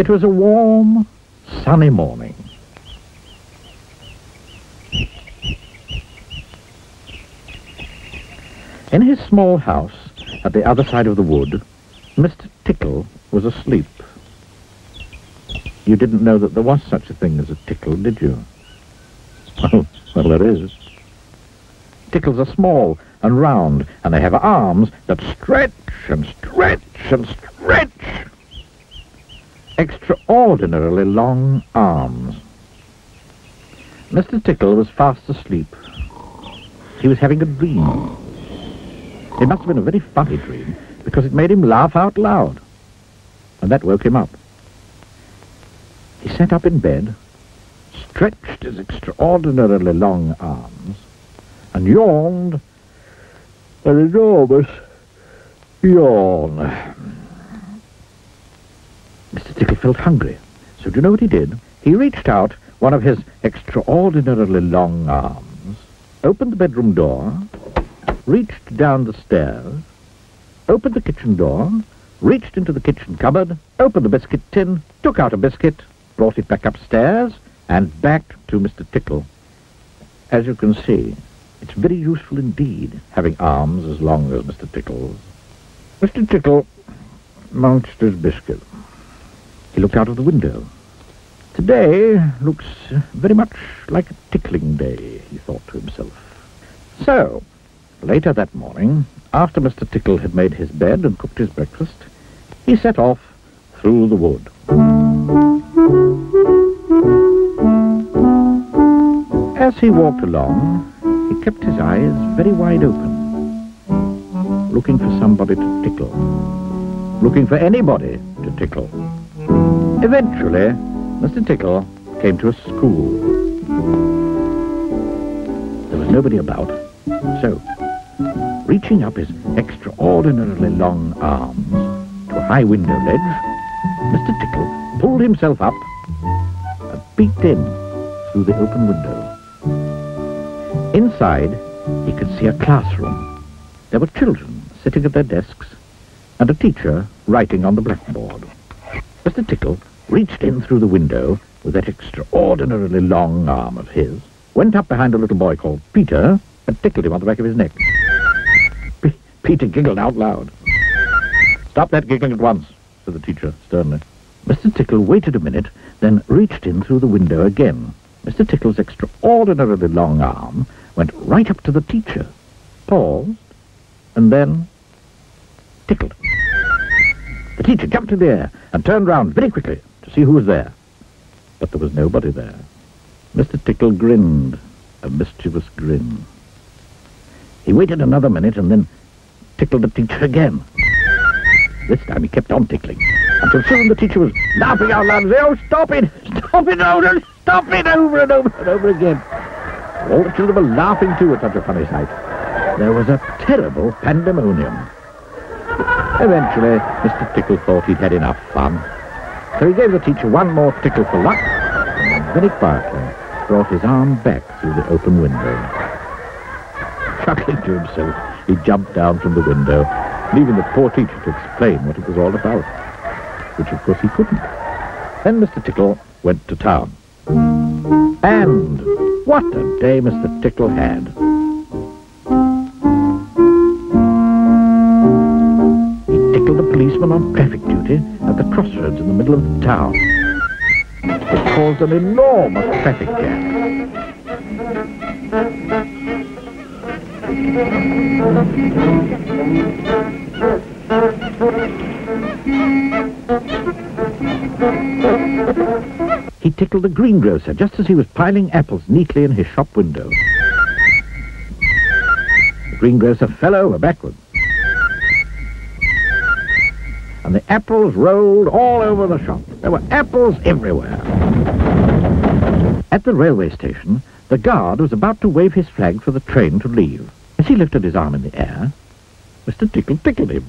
It was a warm, sunny morning. In his small house at the other side of the wood, Mr. Tickle was asleep. You didn't know that there was such a thing as a tickle, did you? Oh, well, there is. Tickles are small and round, and they have arms that stretch and stretch and stretch. Extraordinarily long arms. Mr. Tickle was fast asleep. He was having a dream. It must have been a very funny dream, because it made him laugh out loud. And that woke him up. He sat up in bed, stretched his extraordinarily long arms, and yawned an enormous yawn. Mr. Tickle felt hungry, so do you know what he did? He reached out one of his extraordinarily long arms, opened the bedroom door, reached down the stairs, opened the kitchen door, reached into the kitchen cupboard, opened the biscuit tin, took out a biscuit, brought it back upstairs, and back to Mr. Tickle. As you can see, it's very useful indeed, having arms as long as Mr. Tickle's. Mr. Tickle munched his biscuit. He looked out of the window. Today looks very much like a tickling day, he thought to himself. So, later that morning, after Mr. Tickle had made his bed and cooked his breakfast, he set off through the wood. As he walked along, he kept his eyes very wide open, looking for somebody to tickle, looking for anybody to tickle. Eventually, Mr. Tickle came to a school. There was nobody about, so, reaching up his extraordinarily long arms to a high window ledge, Mr. Tickle pulled himself up and peeked in through the open window. Inside, he could see a classroom. There were children sitting at their desks and a teacher writing on the blackboard. Mr. Tickle reached in through the window with that extraordinarily long arm of his, went up behind a little boy called Peter, and tickled him on the back of his neck. Peter giggled out loud. "Stop that giggling at once," said the teacher sternly. Mr. Tickle waited a minute, then reached in through the window again. Mr. Tickle's extraordinarily long arm went right up to the teacher, paused, and then tickled. The teacher jumped in the air and turned round very quickly to see who was there. But there was nobody there. Mr. Tickle grinned a mischievous grin. He waited another minute and then tickled the teacher again. This time he kept on tickling, until soon the teacher was laughing out loud and saying, "Oh, stop it! Stop it! Oh, stop it!" over and over and over again. All the children were laughing too at such a funny sight. There was a terrible pandemonium. Eventually, Mr. Tickle thought he'd had enough fun, so he gave the teacher one more tickle for luck, and then very quietly brought his arm back through the open window. Chuckling to himself, he jumped down from the window, leaving the poor teacher to explain what it was all about, which of course he couldn't. Then Mr. Tickle went to town. And what a day Mr. Tickle had. He tickled a policeman on traffic duty at the crossroads in the middle of the town. It caused an enormous traffic jam. He tickled the greengrocer just as he was piling apples neatly in his shop window. The greengrocer fell over backwards, and the apples rolled all over the shop. There were apples everywhere. At the railway station, the guard was about to wave his flag for the train to leave. As he lifted his arm in the air, Mr. Tickle tickled him.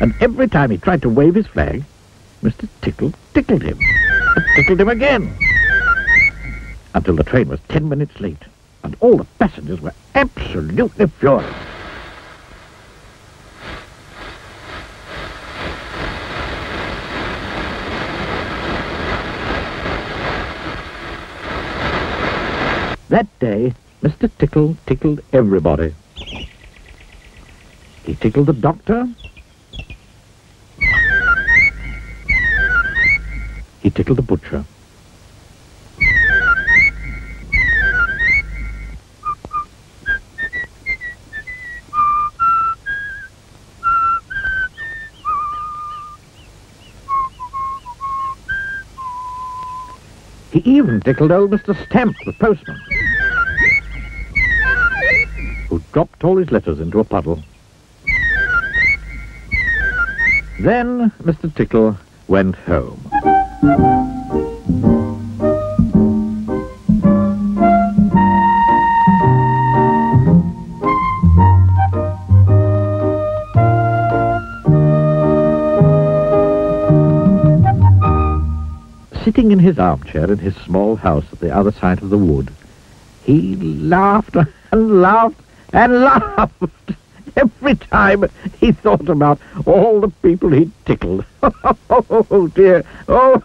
And every time he tried to wave his flag, Mr. Tickle tickled him. And tickled him again. Until the train was 10 minutes late, and all the passengers were absolutely furious. That day, Mr. Tickle tickled everybody. He tickled the doctor. He tickled the butcher. He even tickled old Mr. Stamp, the postman, who dropped all his letters into a puddle. Then Mr. Tickle went home. Sitting in his armchair in his small house at the other side of the wood, he laughed and laughed and laughed every time he thought about all the people he'd tickled. Oh, dear. Oh,